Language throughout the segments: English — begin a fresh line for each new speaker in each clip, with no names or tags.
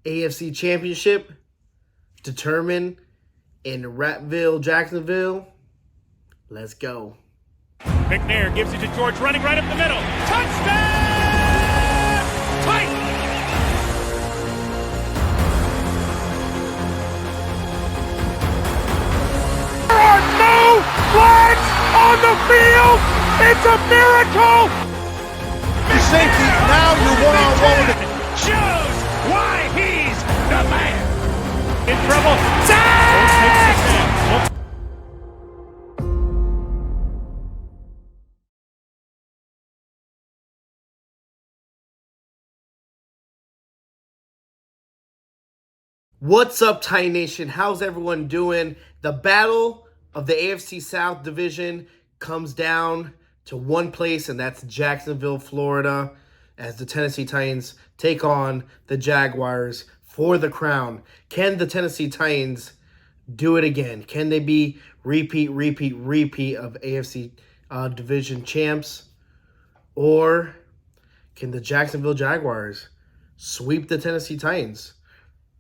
AFC Championship determined in Ratville, Jacksonville. Let's go.
McNair gives it to George, running right up the middle. Touchdown! Titans! There are no flags on the field! It's a miracle!
The safety, now you're one-on-one with it.
Shows why he's the man! In trouble. Sack!
What's up, Titan Nation? How's everyone doing? The battle of the AFC South division comes down to one place, and that's Jacksonville, Florida, as the Tennessee Titans take on the Jaguars for the crown. Can the Tennessee Titans do it again? Can they be repeat of AFC division champs? Or can the Jacksonville Jaguars sweep the Tennessee Titans?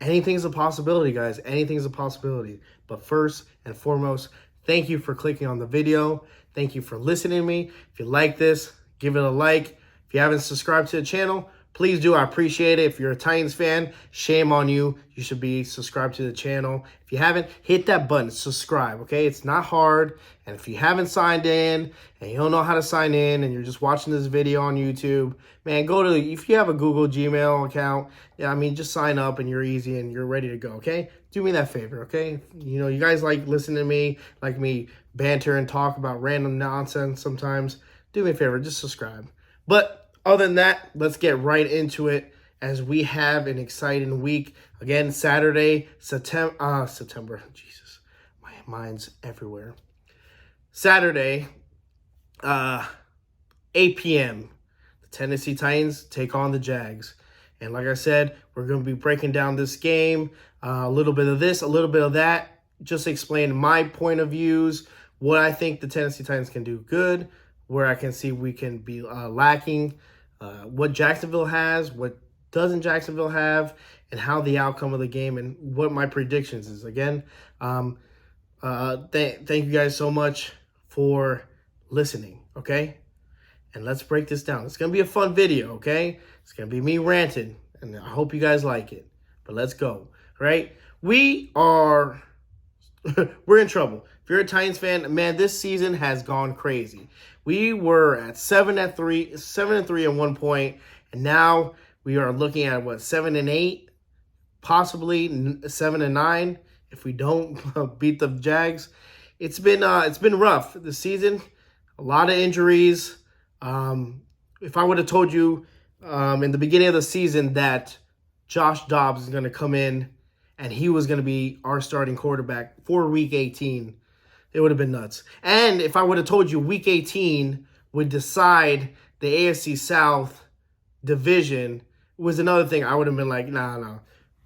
Anything's a possibility, guys. Anything's a possibility. But first and foremost, thank you for clicking on the video. Thank you for listening to me. If you like this, give it a like. If you haven't subscribed to the channel, please do. I appreciate it. If you're a Titans fan, shame on you. You should be subscribed to the channel. If you haven't, hit that button, subscribe, okay? It's not hard. And if you haven't signed in and you don't know how to sign in and you're just watching this video on YouTube, man, go to, if you have a Google Gmail account, just sign up and you're easy and you're ready to go, okay? Do me that favor, okay? You know, you guys like listening to me, like me banter and talk about random nonsense sometimes. Do me a favor, just subscribe. But other than that, let's get right into it as we have an exciting week. Again, Saturday, September. Jesus, my mind's everywhere. Saturday, 8 p.m., the Tennessee Titans take on the Jags. And like I said, we're going to be breaking down this game, a little bit of this, a little bit of that, just explain my point of views, what I think the Tennessee Titans can do good, where I can see we can be lacking, what Jacksonville has, what doesn't Jacksonville have, and how the outcome of the game and what my predictions is. Again, thank you guys so much for listening, okay? And let's break this down. It's going to be a fun video, okay? It's going to be me ranting, and I hope you guys like it. But let's go, right? We're in trouble. If you're a Titans fan, man, this season has gone crazy. We were at 7-3 at one point, and now we are looking at 7-8, possibly 7-9 if we don't beat the Jags. It's been rough this season. A lot of injuries. If I would have told you in the beginning of the season that Josh Dobbs is going to come in and he was going to be our starting quarterback for Week 18, it would have been nuts. And if I would have told you Week 18 would decide the AFC South division, was another thing, I would have been like, nah.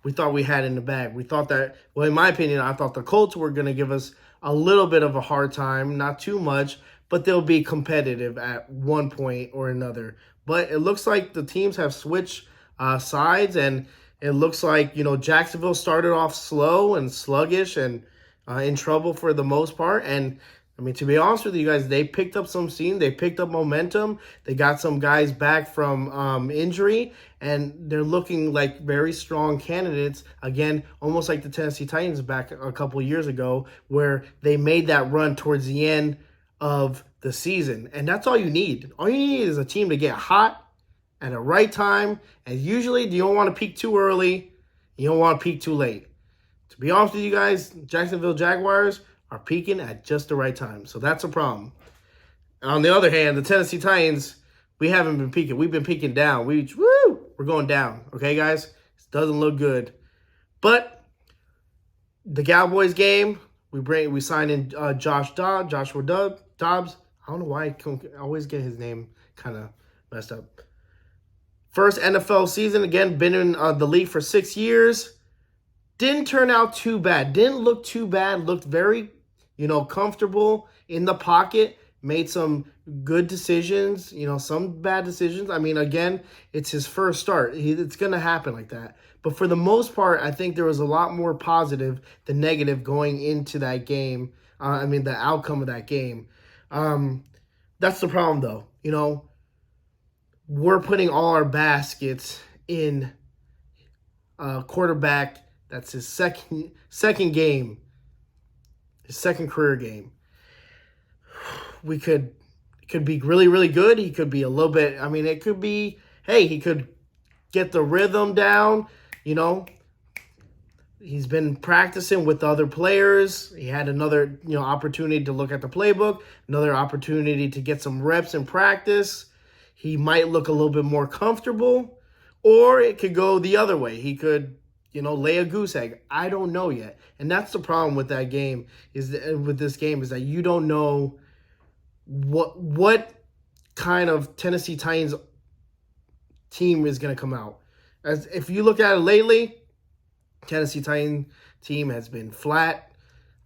We thought we had it in the bag. We thought that, well, in my opinion, I thought the Colts were going to give us a little bit of a hard time, not too much, but they'll be competitive at one point or another. But it looks like the teams have switched sides, and it looks like, Jacksonville started off slow and sluggish and in trouble for the most part. And, to be honest with you guys, they picked up some steam. They picked up momentum. They got some guys back from injury, and they're looking like very strong candidates. Again, almost like the Tennessee Titans back a couple years ago, where they made that run towards the end of the season. And that's all you need. All you need is a team to get hot at the right time. And usually you don't want to peak too early. You don't want to peak too late. To be honest with you guys, Jacksonville Jaguars are peaking at just the right time. So that's a problem. On the other hand, the Tennessee Titans, we haven't been peaking. We've been peaking down. We're going down. Okay, guys? It doesn't look good. But the Cowboys game, we signed in Joshua Dobbs. I don't know why I always get his name kind of messed up. First NFL season, again, been in the league for 6 years. Didn't turn out too bad. Didn't look too bad. Looked very, comfortable in the pocket. Made some good decisions, some bad decisions. Again, it's his first start. It's going to happen like that. But for the most part, I think there was a lot more positive than negative going into that game. The outcome of that game. That's the problem, though. We're putting all our baskets in a quarterback that's his second game, his second career game. We could be really, really good. He could be a little bit. It could be. Hey, he could get the rhythm down. He's been practicing with other players. He had another, opportunity to look at the playbook, another opportunity to get some reps in practice. He might look a little bit more comfortable, or it could go the other way. He could, lay a goose egg. I don't know yet. And that's the problem with that game with this game is that you don't know what kind of Tennessee Titans team is going to come out. As if you look at it lately, Tennessee Titan team has been flat,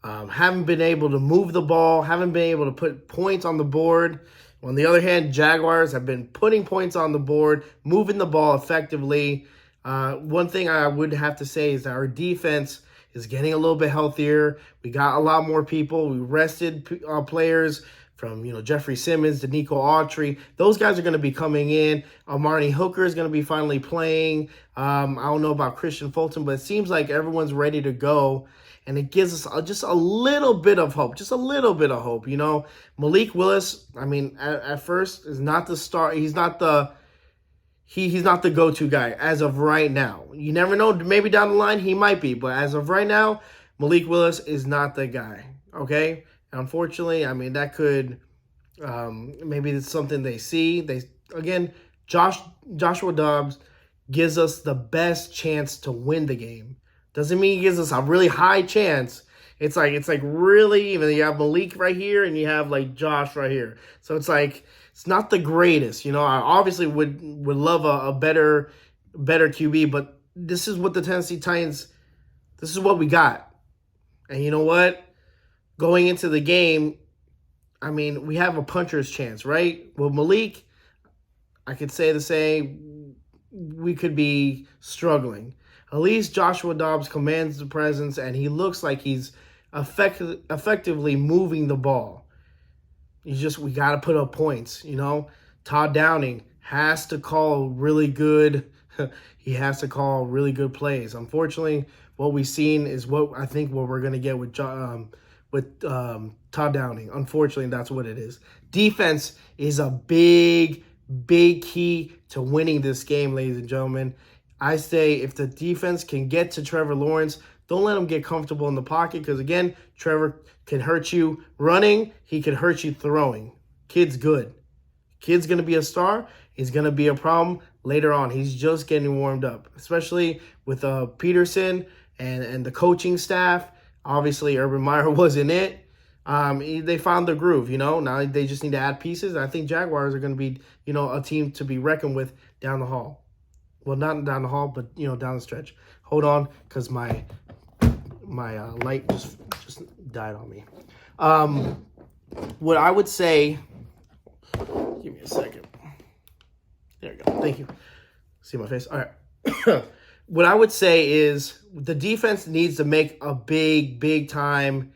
haven't been able to move the ball, haven't been able to put points on the board. On the other hand, Jaguars have been putting points on the board, moving the ball effectively. One thing I would have to say is that our defense is getting a little bit healthier. We got a lot more people. We rested players from, Jeffrey Simmons to Nico Autry. Those guys are going to be coming in. Marnie Hooker is going to be finally playing. I don't know about Christian Fulton, but it seems like everyone's ready to go. And it gives us just a little bit of hope. Just a little bit of hope, Malik Willis, at first, is not the star. He's not the he's not the go-to guy as of right now. You never know. Maybe down the line he might be. But as of right now, Malik Willis is not the guy, okay? Unfortunately, that could maybe it's something they see. Joshua Dobbs gives us the best chance to win the game. Doesn't mean he gives us a really high chance. It's like really even. You have Malik right here and you have like Josh right here. So it's not the greatest. I obviously would love a better QB, but this is what the Tennessee Titans. This is what we got. And you know what? Going into the game, we have a puncher's chance, right? Well, Malik, I could say the same. We could be struggling. At least Joshua Dobbs commands the presence, and he looks like he's effectively moving the ball. We got to put up points, Todd Downing has to call really good. He has to call really good plays. Unfortunately, what we've seen is what we're going to get with Todd Downing. Unfortunately, that's what it is. Defense is a big, big key to winning this game, ladies and gentlemen. I say if the defense can get to Trevor Lawrence, don't let him get comfortable in the pocket because, again, Trevor can hurt you running. He can hurt you throwing. Kid's good. Kid's going to be a star. He's going to be a problem later on. He's just getting warmed up, especially with Peterson and the coaching staff. Obviously, Urban Meyer wasn't it. They found the groove, Now they just need to add pieces. I think Jaguars are going to be, a team to be reckoned with down the hall. Well, not down the hall, but, down the stretch. Hold on, because my light just died on me. What I would say, give me a second. There we go. Thank you. See my face? All right. What I would say is the defense needs to make a big time.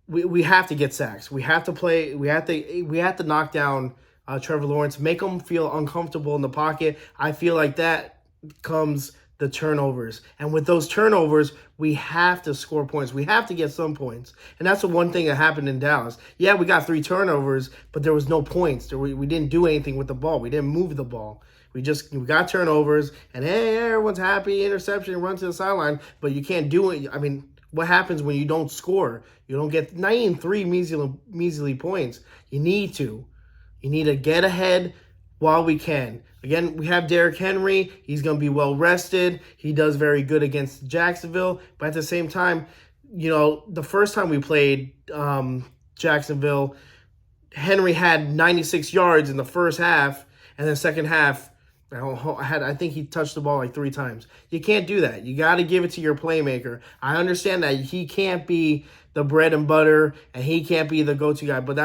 We have to get sacks. We have to play. We have to knock down Trevor Lawrence, make him feel uncomfortable in the pocket. I feel like that comes the turnovers. And with those turnovers, we have to score points. We have to get some points. And that's the one thing that happened in Dallas. Yeah, we got 3 turnovers, but there was no points. We didn't do anything with the ball. We didn't move the ball. We got turnovers, and hey, everyone's happy, interception, run to the sideline, but you can't do it. What happens when you don't score? You don't get 93 measly points. You need to get ahead while we can. Again, we have Derrick Henry. He's going to be well rested. He does very good against Jacksonville. But at the same time, the first time we played Jacksonville, Henry had 96 yards in the first half, and then second half, I think he touched the ball like 3 times. You can't do that. You got to give it to your playmaker. I understand that he can't be the bread and butter and he can't be the go-to guy, but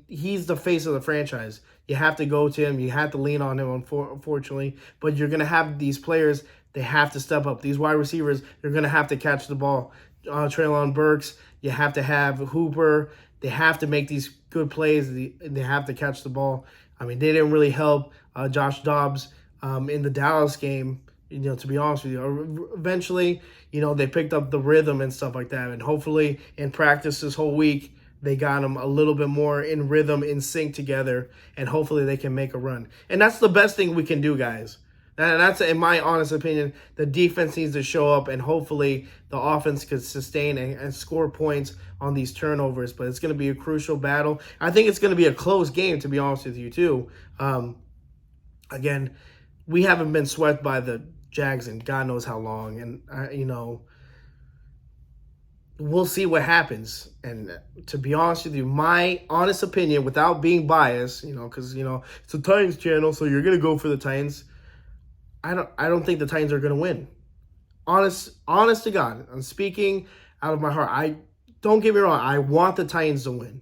he's the face of the franchise. You have to go to him. You have to lean on him, unfortunately. But you're going to have these players. They have to step up. These wide receivers, they're going to have to catch the ball. Treylon Burks, you have to have Hooper. They have to make these good plays. They have to catch the ball. I mean, they didn't really help Josh Dobbs in the Dallas game, to be honest with you. Eventually, they picked up the rhythm and stuff like that. And hopefully in practice this whole week, they got them a little bit more in rhythm, in sync together, and hopefully they can make a run. And that's the best thing we can do, guys. And that's, in my honest opinion, the defense needs to show up, and hopefully the offense could sustain and score points on these turnovers. But it's going to be a crucial battle. I think it's going to be a close game, to be honest with you, too. Again, we haven't been swept by the Jags in God knows how long. And, we'll see what happens. And to be honest with you, my honest opinion, without being biased, because, it's a Titans channel, so you're going to go for the Titans. I don't think the Titans are going to win. Honest to God, I'm speaking out of my heart. Don't get me wrong. I want the Titans to win.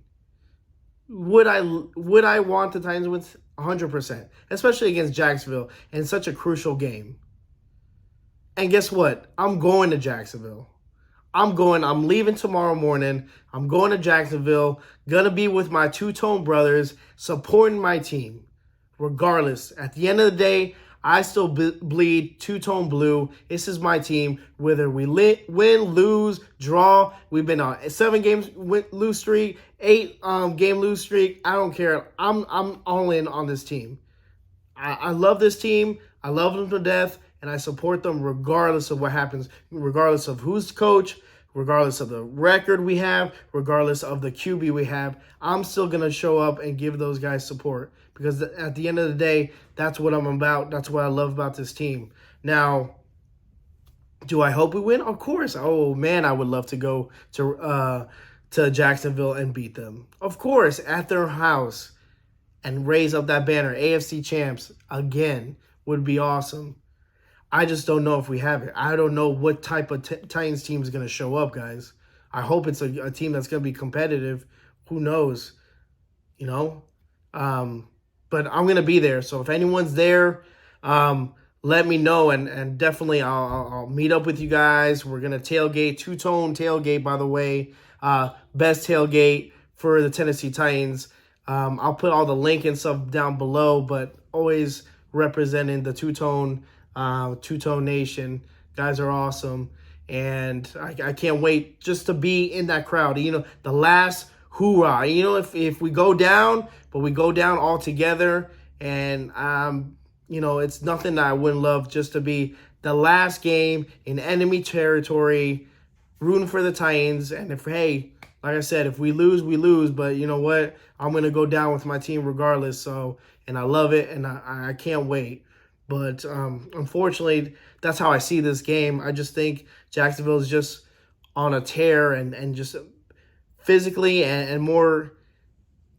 Would I want the Titans to win? 100%, especially against Jacksonville in such a crucial game. And guess what? I'm going to Jacksonville. I'm leaving tomorrow morning. I'm going to Jacksonville. Gonna be with my two-tone brothers, supporting my team. Regardless, at the end of the day, I still bleed two-tone blue. This is my team. Whether we win, lose, draw, we've been on a 7-game lose streak, 8-game lose streak. I don't care. I'm all in on this team. I love this team. I love them to death, and I support them regardless of what happens, regardless of who's coach, regardless of the record we have, regardless of the QB we have. I'm still going to show up and give those guys support, because at the end of the day, that's what I'm about. That's what I love about this team. Now, do I hope we win? Of course. Oh, man, I would love to go to Jacksonville and beat them. Of course, at their house, and raise up that banner. AFC champs again would be awesome. I just don't know if we have it. I don't know what type of Titans team is going to show up, guys. I hope it's a team that's going to be competitive. Who knows? But I'm going to be there. So if anyone's there, let me know. And definitely I'll meet up with you guys. We're going to tailgate, two-tone tailgate, by the way. Best tailgate for the Tennessee Titans. I'll put all the link and stuff down below, but always representing the two-tone nation. Guys are awesome. And I can't wait just to be in that crowd. The last hoorah. If we go down, but we go down all together, and it's nothing that I wouldn't love just to be the last game in enemy territory, rooting for the Titans. And like I said, if we lose, we lose. But you know what? I'm going to go down with my team regardless. So, and I love it, and I can't wait. But unfortunately, that's how I see this game. I just think Jacksonville is just on a tear, and just physically and more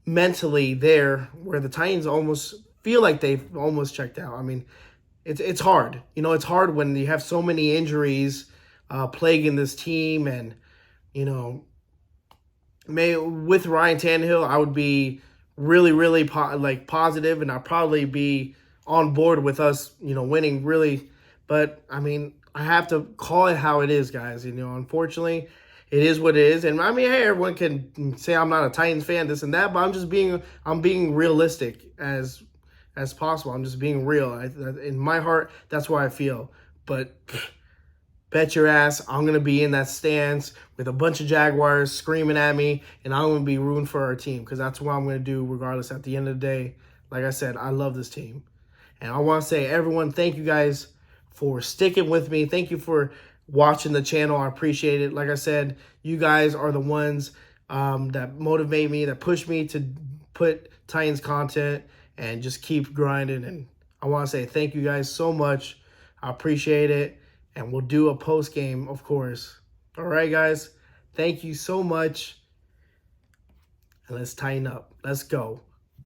mentally there, where the Titans almost feel like they've almost checked out. I mean, it's hard. It's hard when you have so many injuries plaguing this team. And, with Ryan Tannehill, I would be really, really positive, and I'd probably be on board with us, winning really. But, I mean, I have to call it how it is, guys. Unfortunately, it is what it is. And, I mean, hey, everyone can say I'm not a Titans fan, this and that, but I'm being realistic as possible. I'm just being real. In my heart, that's what I feel. But bet your ass I'm going to be in that stance with a bunch of Jaguars screaming at me, and I'm going to be rooting for our team, because that's what I'm going to do regardless. At the end of the day, like I said, I love this team. And I want to say, everyone, thank you guys for sticking with me. Thank you for watching the channel. I appreciate it. Like I said, you guys are the ones that motivate me, that push me to put Titans content and just keep grinding. And I want to say thank you guys so much. I appreciate it. And we'll do a post game, of course. All right, guys. Thank you so much. And let's tighten up. Let's go.